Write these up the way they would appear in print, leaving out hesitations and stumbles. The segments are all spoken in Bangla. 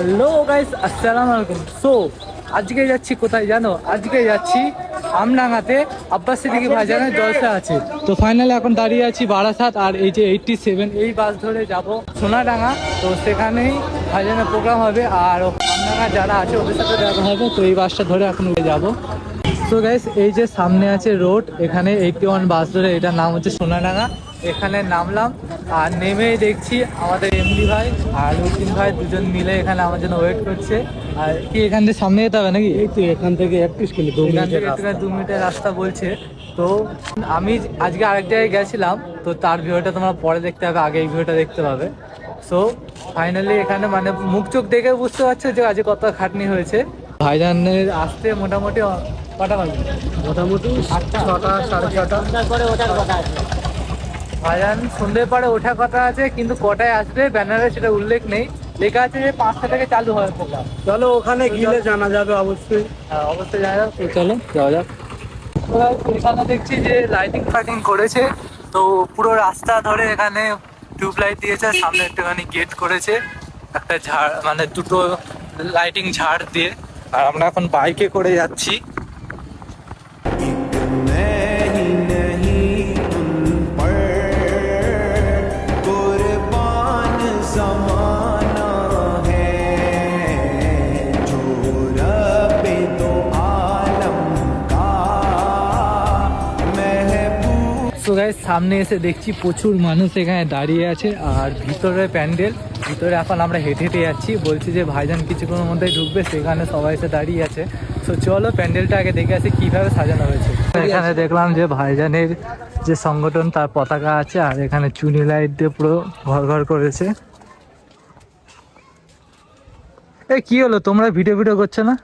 হ্যালো গাইস, আসসালামু আলাইকুম। সো আজকে যাচ্ছি কোথায় জানো? আজকে যাচ্ছি আমডাঙ্গাতে আব্বাস সিদ্দিকী ভাইজানের জলসা আছে। তো ফাইনালি এখন দাঁড়িয়ে আছি বারাসাত, আর এই যে 87 এই বাস ধরে যাব সোনাডাঙ্গা। তো সেখানেই ভাইজানের প্রোগ্রাম হবে, আর আমডাঙ্গা যারা আছে ওদের সাথে দেখা হবে। তো এই বাসটা ধরে এখন উঠে যাবো। সো গাইস, এই যে সামনে আছে রোড, এখানে 81 বাস ধরে, এটার নাম হচ্ছে সোনাডাঙ্গা। এখানে নামলাম, আর নেমেই দেখছি আমাদের এমডি ভাই আর উদ্দিন ভাই দুজন মিলে এখানে আমার জন্য ওয়েট করছে। আর কি এখান থেকে সামনে যেতে হবে নাকি? এই তো এখান থেকে 31 কিলো, 2 মিনিটের রাস্তা বলছে। তো আমি আজকে আরেক জায়গায় গেছিলাম, তো তার ভিডিওটা তোমরা পরে দেখতে হবে, আগে এই ভিডিওটা দেখতে পাবে। সো ফাইনালি এখানে মানে মুখ চোখ দেখে বুঝতে পারছো যে আজকে কত খাটনি হয়েছে। ভাইজানের আসতে মোটামুটি কটা বাজে? মোটামুটি 8টা 6টা 6:30 পরে ওঠার কথা আছে। ভাইজান সন্ধ্যের পরে ওঠার কথা আছে, কিন্তু কটায় আসবে ব্যানারে সেটা উল্লেখ নেই। লেখা আছে যে 5টা থেকে চালু হয় প্রোগ্রাম। চলো ওখানে গিয়ে জানা যাবে অবশ্যই। হ্যাঁ, অবশ্যই জানা যাবে। চলো যাওয়া যাক। এখানে দেখছি যে লাইটিং ফাইটিং করেছে, তো পুরো রাস্তা ধরে এখানে টিউবলাইট দিয়েছে, সামনে একটুখানি গেট করেছে, একটা ঝাড় মানে দুটো লাইটিং ঝাড় দিয়ে। আর আমরা এখন বাইকে করে যাচ্ছি। তো গাইস, সামনে এসে দেখছি প্রচুর মানুষ এখানে দাঁড়িয়ে আছে, আর ভিতরে প্যান্ডেল, ভিতরে এখন আমরা হেঁটে হেঁটে যাচ্ছি। বলছি যে ভাইজান কিছুক্ষণের মধ্যেই ঢুকবে, সেখানে সবাই এসে দাঁড়িয়ে আছে। তো চলো প্যান্ডেলটা আগে দেখে আসি কিভাবে সাজানো হয়েছে। এখানে দেখলাম যে ভাইজানের যে সংগঠন তার পতাকা আছে, আর এখানে চুনি লাইট দিয়ে পুরো ঘর ঘর করেছে। এই কি হলো, তোমরা ভিডিও করছো না?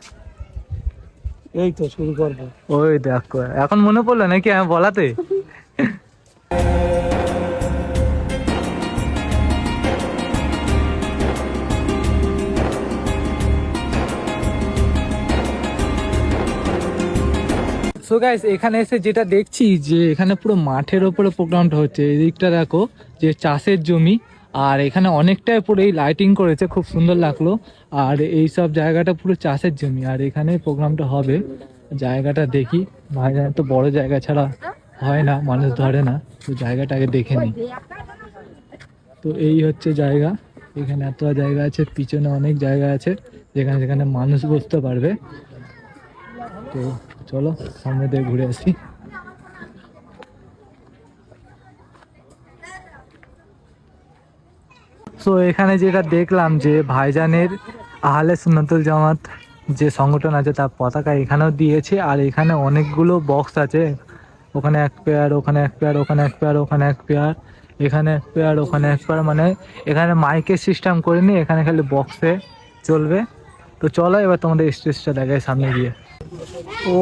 এই তো শুরু করবো। ওই দেখো, এখন মনে পড়লো নাকি আমি বলাতে? সো গাইস, এখানে এসে যেটা দেখছি যে এখানে পুরো মাঠের ওপরে প্রোগ্রামটা হচ্ছে। এই দিকটা দেখো যে চাষের জমি, আর এখানে অনেকটাই পুরো এই লাইটিং করেছে, খুব সুন্দর লাগলো। আর এই সব জায়গাটা পুরো চাষের জমি, আর এখানে প্রোগ্রামটা হবে। জায়গাটা দেখি, ভাইজান তো বড় জায়গা ছাড়া হয় না, মানুষ ধরে না, তো জায়গাটাকে দেখে নিই। তো এই হচ্ছে জায়গা, এখানে এত জায়গা আছে, পিছনে অনেক জায়গা আছে যেখানে যেখানে মানুষ বসতে পারবে। তো চলো সামনে দিয়ে ঘুরে আসি। তো এখানে যেটা দেখলাম যে ভাইজানের আহলে সুন্নাতুল জামাত যে সংগঠন আছে তার পতাকা এখানেও দিয়েছে, আর এখানে অনেকগুলো বক্স আছে। ওখানে এক পেয়ার, ওখানে এক পেয়ার, ওখানে এক পেয়ার, ওখানে এক পেয়ার, এখানে এক পেয়ার, ওখানে এক পেয়ার, মানে এখানে মাইকের সিস্টেম করিনি, এখানে খালি বক্সে চলবে। তো চলো এবার তোমাদের স্টেজটা দেখায় সামনে গিয়ে। ও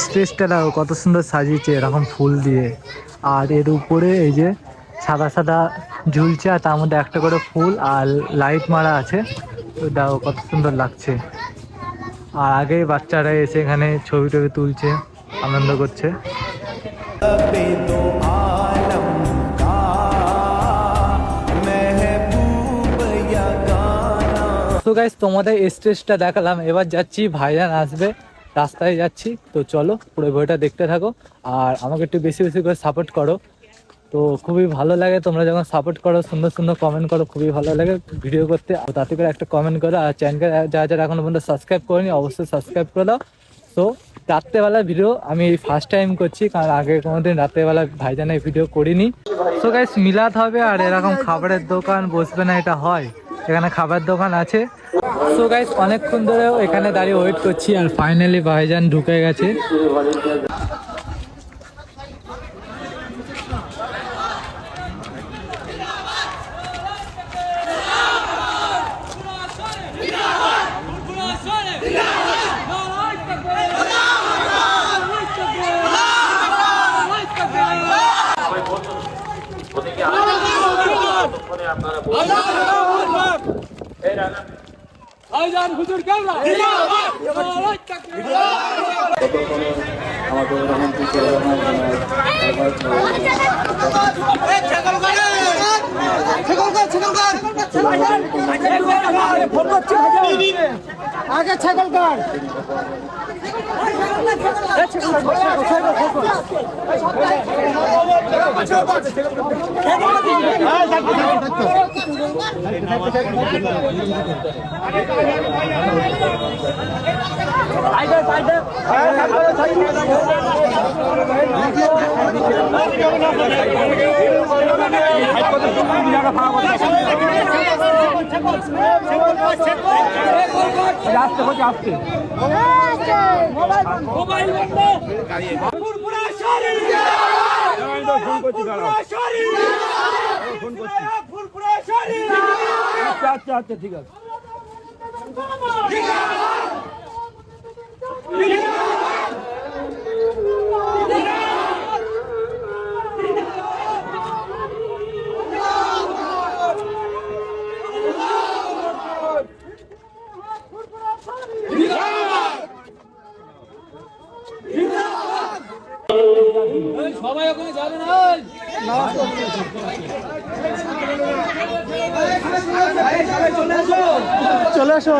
স্টেজটা দেখো কত সুন্দর সাজিয়েছে এরকম ফুল দিয়ে, আর এর উপরে এই যে সাদা সাদা ঝুলছে, আর তার মধ্যে একটা করে ফুল আর লাইট মারা আছে। তো দেখো কত সুন্দর লাগছে। আর আগে বাচ্চারা এসে এখানে ছবি টবি তুলছে, আনন্দ করছে। তো গাইস, তোমাদের স্টেজটা দেখালাম, এবার যাচ্ছি ভাইজান আসবে, রাস্তায় যাচ্ছি। তো চলো পুরো ভিডিওটা দেখতে থাকো, আর আমাকে একটু বেশি বেশি করে সাপোর্ট করো। তো খুবই ভালো লাগে তোমরা যখন সাপোর্ট করো, সুন্দর সুন্দর কমেন্ট করো, খুবই ভালো লাগে ভিডিও করতে। তাতে করে একটা কমেন্ট করো, আর চ্যানেলকে যারা যারা এখনো পর্যন্ত সাবস্ক্রাইব করেনি অবশ্যই সাবস্ক্রাইব করে দাও। তো রাত্রেবেলা ভিডিও আমি ফার্স্ট টাইম করছি, কারণ আগে কোনোদিন রাত্রেবেলা ভাইজানের ভিডিও করিনি। তো গাইস, মিলাদ হবে আর এরকম খাবারের দোকান বসবে না, এটা হয়, এখানে খাবার দোকান আছে। সো গাইস, অনেকক্ষণ ধরেও এখানে দাঁড়িয়ে ওয়েট করছি, আর ফাইনালি ভাইজান ঢুকে গেছে। ভাইজান হুজুর কেমন? আমাদের রহমান আগে ছাগল কাট আসতে হচ্ছে আসতে আচ্ছা আচ্ছা ঠিক আছে সবাই ওখানে যাবে না চলে আসো।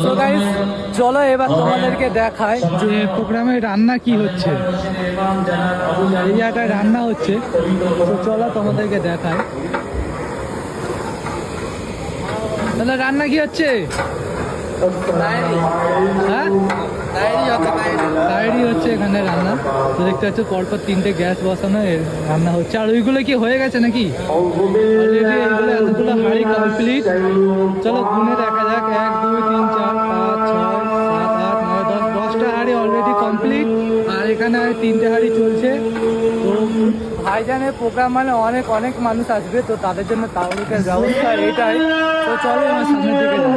তো গাইস চলো এবার তোমাদেরকে দেখায় যে প্রোগ্রামে রান্না কি হচ্ছে। এই জায়গায় রান্না হচ্ছে, তো চলো তোমাদেরকে দেখায়। তাহলে রান্না কি হচ্ছে? হ্যাঁ ডায়েরি হচ্ছে এখানে রান্না। তো দেখতে পাচ্ছ পরপর 3টে গ্যাস বসানো, রান্না হচ্ছে। আর ওইগুলো কি হয়ে গেছে নাকি? অলরেডি এইগুলো এতগুলো হাঁড়ি কমপ্লিট। চলো গুনে দেখা যাক, 1 2 3 4 5 6 7 8 9 10 10টা হাঁড়ি অলরেডি কমপ্লিট। আর এখানে 3টে হাঁড়ি চলছে। তো ভাইজানের প্রোগ্রাম মানে অনেক অনেক মানুষ আসবে, তো তাদের জন্য তাবরুকের ব্যবস্থা এটাই। তো চলো আমার সামনের দিকে যাই।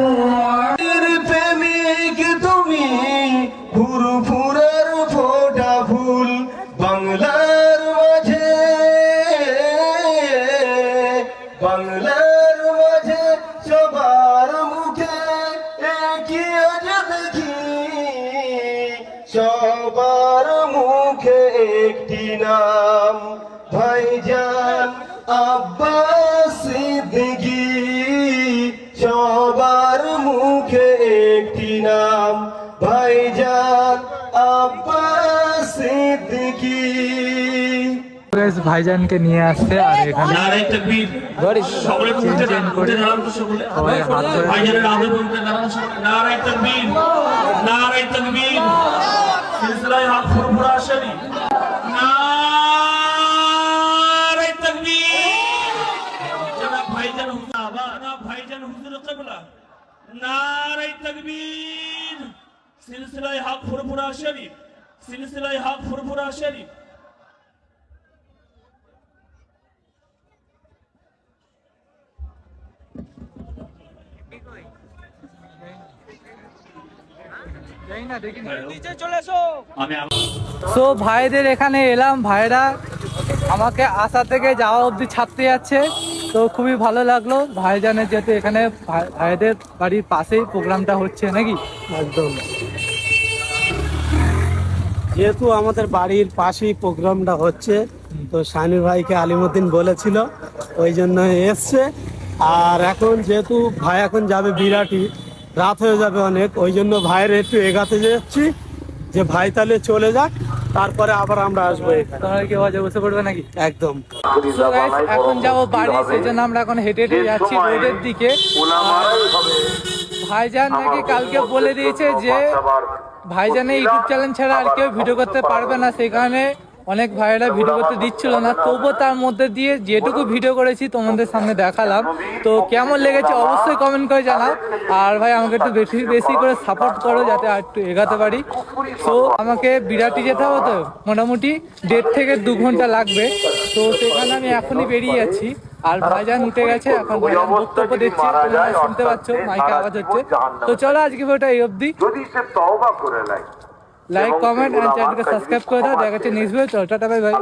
প্রেমিক তুমি ফুরফুরের ফোটা ফুল বাংলার মাঝে, বাংলার মাঝে সবার মুখে একই আজ দেখি, সবার মুখে একটি নাম ভাইজান আব্বাস সিদ্দিকী, সবার মুখে একটি নাম ভাইজান আব্বাস সিদ্দিকী। ভাইজানকে নিয়ে আসছে আর এখানে সকলে চেঞ্জ করে সবাই হাত ধরে ভাইজানের আদর বলতে নারায়ে তাকবীর, নারায়ে তাকবীর, সিলসিলায়ে হক ফুরফুরা শরীফ, নারায়ে তাকবীর। জনাব ভাইজান ভাইজান হুজুর কিবলা, নারায়ে তাকবীর, সিলসিলায়ে হক ফুরফুরা শরীফ, সিলসিলায়ে হক ফুরফুরা শরীফ। তো ভাইদের এখানে এলাম, ভাইরা আমাকে আসা থেকে যাওয়া অবধি ছাড়তে যাচ্ছে। তো খুবই ভালো লাগলো ভাইজানের, যেহেতু এখানে ভাইদের বাড়ির পাশেই প্রোগ্রামটা হচ্ছে নাকি। একদম, যেহেতু আমাদের বাড়ির পাশেই প্রোগ্রামটা হচ্ছে, তো শানি ভাইকে আলিমুদ্দিন বলেছিল, ওই জন্য এসছে। আর এখন যেহেতু ভাই এখন যাবে বিরাটি, রাত হয়ে যাবে অনেক, ওই জন্য ভাইয়ের একটু এগাতে যাচ্ছি যে ভাই তাহলে চলে যাক, তারপরে আবার আমরা আসবো এখানে। তোমরা কি বাজে বসে পড়বে নাকি? একদম। So guys, এখন যাবো বাড়ি, সেই জন্য আমরা এখন হেঁটে হেঁটে যাচ্ছি রোডের দিকে। ভাইজান নাকি কালকে বলে দিয়েছে যে ভাইজানের ইউটিউব চ্যানেল ছাড়া আর কেউ ভিডিও করতে পারবে না, সেই কারণে অনেক ভাইয়েরা ভিডিও করতে দিচ্ছিল না। তবুও তার মধ্যে দিয়ে যেটুকু ভিডিও করেছি তোমাদের সামনে দেখালাম। তো কেমন লেগেছে অবশ্যই কমেন্ট করে জানাও। আর ভাই আমাকে একটু বেশি বেশি করে সাপোর্ট করো যাতে আর একটু এগাতে পারি। তো আমাকে বিরাটি যেতে হবে, তো মোটামুটি 1.5 থেকে 2 ঘন্টা লাগবে। তো সেখানে আমি এখনই বেরিয়ে যাচ্ছি। আর ভাইজান উঠে গেছে, এখন ভাইজান বক্তব্য দিচ্ছে, তোমরা শুনতে পাচ্ছ মাইকে আওয়াজ হচ্ছে। তো চলো আজকে ভিডিওটা এই অবধি। লাইক কমেন্ট এন্ড চ্যানেলকে সাবস্ক্রাইব করে দাও। দেখা হচ্ছে নেক্সট ভিডিও। চলো টাটা বাই বাই।